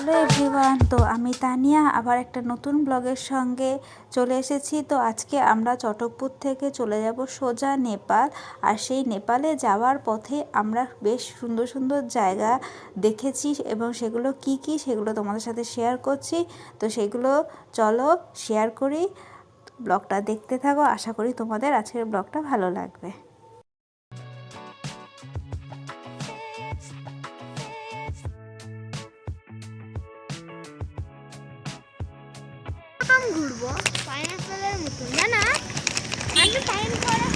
Hello everyone, তো আমি তানিয়া আবার একটা নতুন ব্লগের সঙ্গে চলে এসেছি। তো আজকে আমরা চটকপুর থেকে চলে যাব সোজা নেপাল। আর সেই নেপালে যাওয়ার পথে আমরা বেশ সুন্দর সুন্দর জায়গা দেখেছি এবং সেগুলো কি সেগুলো তোমাদের সাথে শেয়ার করছি। তো সেগুলো চলো শেয়ার করি, ব্লগটা দেখতে থাকো। আশা করি তোমাদের আজকের ব্লগটা ভালো লাগবে। ঘুরবো পাইনাপেলের মতন না না আমি টাইম করে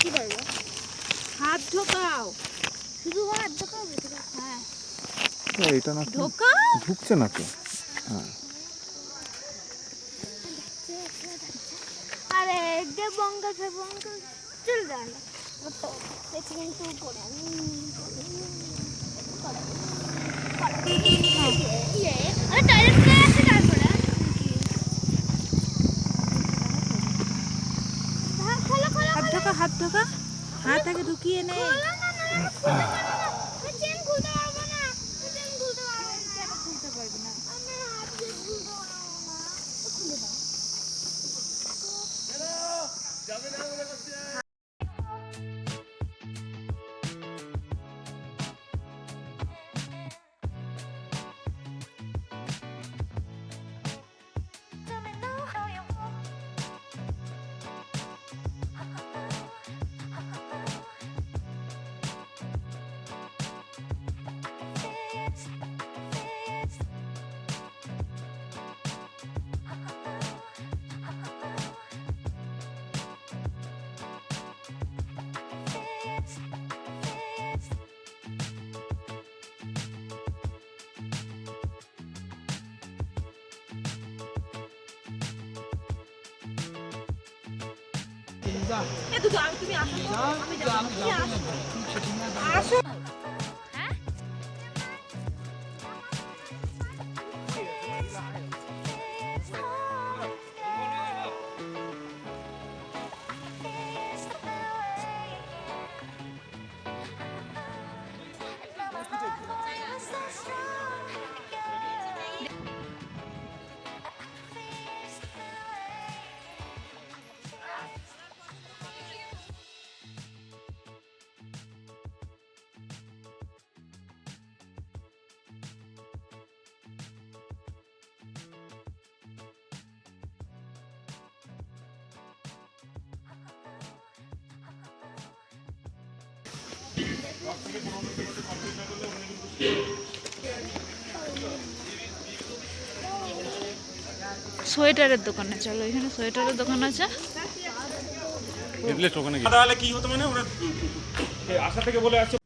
কি করবো? হাত ঢোকাও, শুধু হাত ঢোকাও। হ্যাঁ এটা না ঢুকছে না তো। হ্যাঁ আরে গে বঙ্গল চল যান তো কিন্তু করে আরে টয়লেট করে আসি তারপরে হাত ঢোকা, হাত ঢোকা, হাত আগে ঢুকিয়ে নে। চেন খুলতে পারবো না, চেন খুলতে পারবো না, কেন খুলতে পারবি না? আমি হাত দিয়ে খুলতে পারবো না, খুলে দাও। তুমি আসো, আমি যাবো, আসো। সোয়েটারের দোকানে চলো, এখানে সোয়েটারের দোকান আছে। তাহলে কি হতো মানে ওরা আশা থেকে বলে আসছে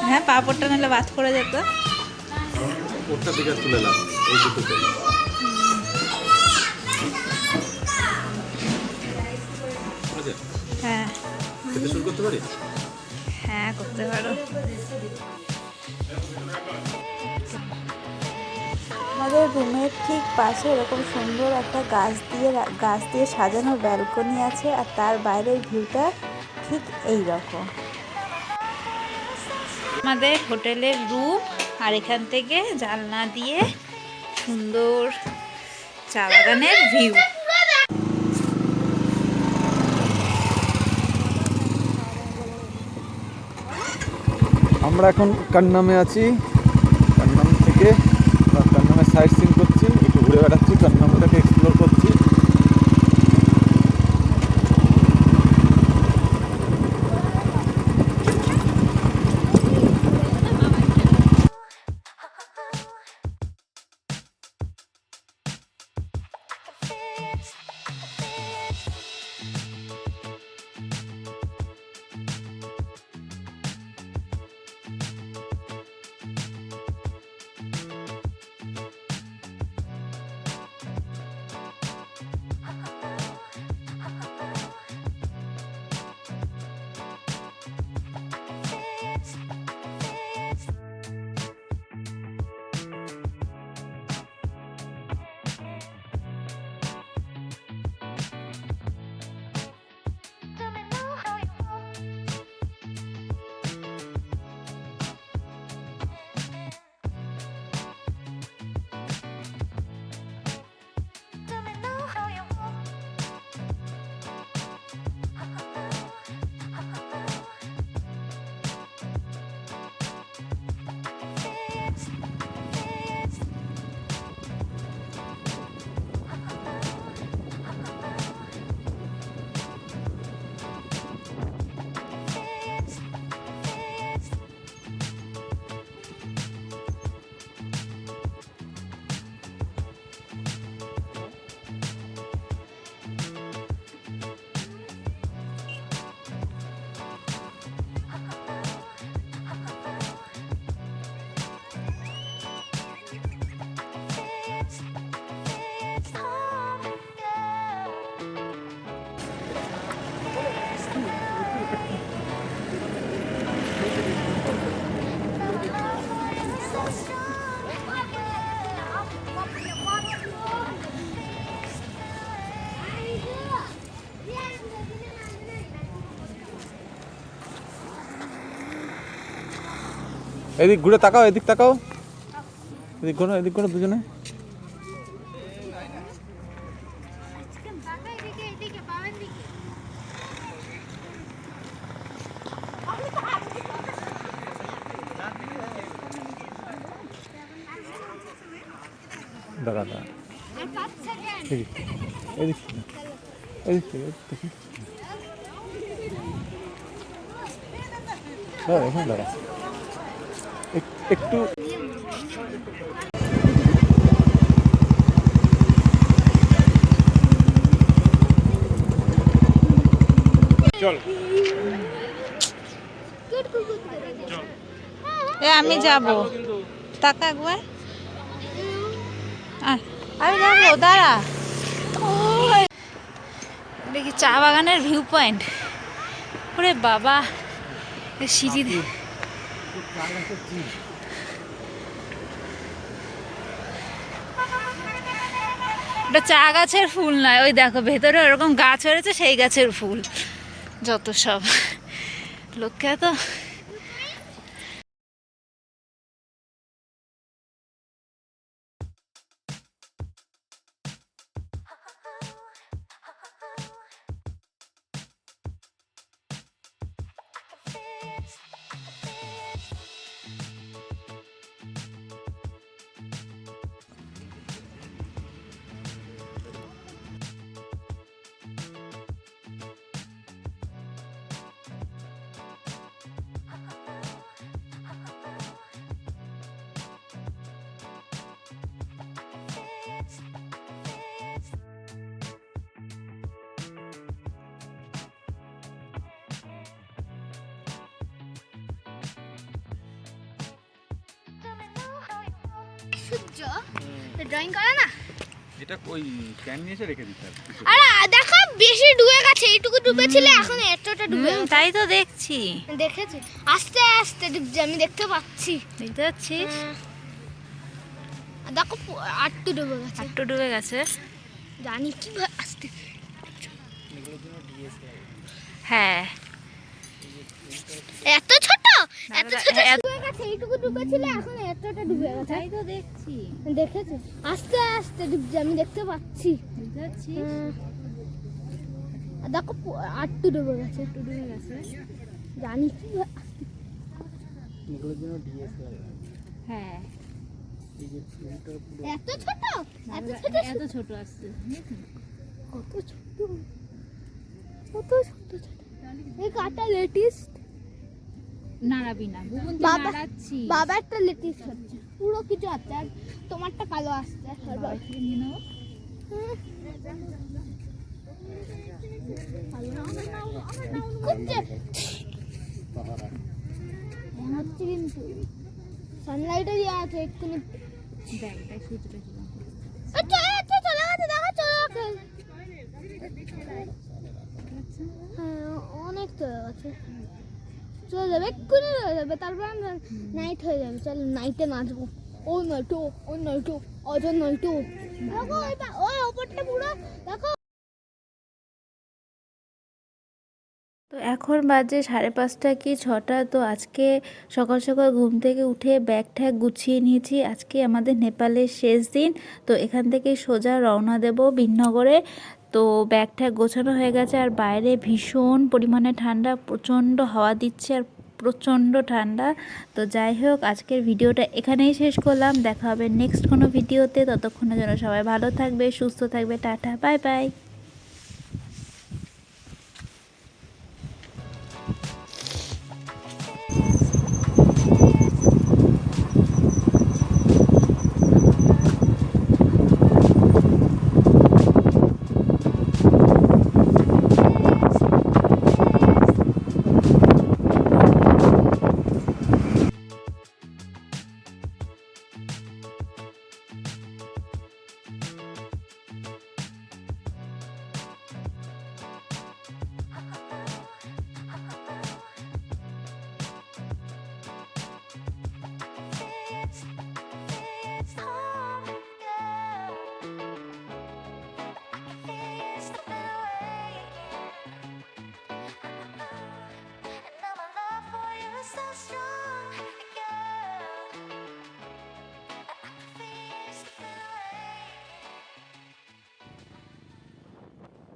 হ্যাঁ, পাঁপড়টা নিলে বাদ পড়ে যেত। ওটা দিকে তুলে নাও, এই দুটোতে। হ্যাঁ খেতে শুরু করতে পারি? হ্যাঁ, করতে পারো। আমাদের রুমের ঠিক পাশে এরকম সুন্দর একটা গাছ দিয়ে সাজানো ব্যালকনি আছে, আর তার বাইরের ভিউটা ঠিক এই রকম। আমাদের হোটেলের রুম, আর এখান থেকে জানলা দিয়ে সুন্দর চা বাগানের ভিউ। আমরা এখন কান্নামে আছি। কান্নাম থেকে কান্নামের সাইড সিন করছি, একটু ঘুরে বেড়াচ্ছি, কান্নামটাকে এক্সপ্লোর করছি। এদিক ঘুরে তাকাও, এদিক তাকাও, এদিক ঘোরো দুজনে। দাঁড়া দাঁড়া, এদিক এদিক এদিক দেখি, এখানে দাঁড়া একটু। চল আমি যাব, টাকা একবার আমি যাবো, দাঁড়া। দেখি চা বাগানের ভিউ পয়েন্ট। ওরে বাবা, সিঁড়ি ওটা চা গাছের ফুল নয়, ওই দেখো ভেতরে ওরকম গাছ হয়েছে, সেই গাছের ফুল যত সব। লোককে তো সূর্য ড্রয়িং করে না, এটা ওই ক্যান নিয়ে এসে রেখে দিতে হবে। আরে দেখো বেশি ডুবে গেছে, এইটুকু ডুবেছিল, এখন এতটা ডুবে গেছে। তাই তো দেখছি, দেখেছি আস্তে আস্তে ডুবছে, আমি দেখতে পাচ্ছি। দেখতে পাচ্ছিস? দেখো আটটু ডুবে গেছে। একটু ডুবে গেছে। জানি কি আসতে। হ্যাঁ এত ছোট, এত দাদা, ছোট হ্যাঁ, ডুবে গেছে। এইটুকু ডুবে ছিল, এখন এতটা ডুবে গেছে। তাই তো দেখছি। দেখেছো? আস্তে আস্তে ডুবছে, আমি দেখতে পাচ্ছি। বুঝতে পারছিস? দেখো আটটু ডুবে গেছে। একটু ডুবে গেছে। জানি কি হ্যাঁ এত ছোট, এত ছোট, এত ছোট আসছে। কত ছোট, কত ছোট ছোট। এই কাটা লেটিস্ট নাড়াবি না বুবুন, তুই বাবা, নাড়াচ্ছিস। বাবা একটা লেটিস্ট হচ্ছে, পুরো কিছু আছে, আর তোমারটা কালো আসছে। আর বাবা থেকে নিয়ে নেবো। খুঁজছে হচ্ছে কিন্তু সানলাইটে দিয়ে আছে এক্ষুনি। দেখ দেখ সূর্যটা কি রকম। চলে যাচ্ছে, চলে গেছে, দেখো চলে গেছে। হ্যাঁ অনেক চলে গেছে, চলে যাবে এক্ষুনি, চলে যাবে। তারপর আমরা নাইট হয়ে যাবে, চল নাইটে নাচবো। ওই নাইটো, ওই নাইটো, অজন নাইটো। দেখো ওই ওপরটা পুরো দেখো। তো এখন বাজে 5:30 কি 6টা। তো আজকে সকাল সকাল ঘুম থেকে উঠে ব্যাগ ট্যাগ গুছিয়ে নিয়েছি। আজকে আমাদের নেপালের শেষ দিন। তো এখান থেকে সোজা রওনা দেব বিনগরে। তো ব্যাগ ট্যাগ গোছানো হয়ে গেছে, আর বাইরে ভীষণ পরিমাণে ঠান্ডা, প্রচণ্ড হাওয়া দিচ্ছে আর প্রচণ্ড ঠান্ডা। তো যাই হোক, আজকের ভিডিওটা এখানেই শেষ করলাম। দেখা হবে নেক্সট কোনো ভিডিওতে। ততক্ষণের জন্য সবাই ভালো থাকবে, সুস্থ থাকবে। Tata, bye bye.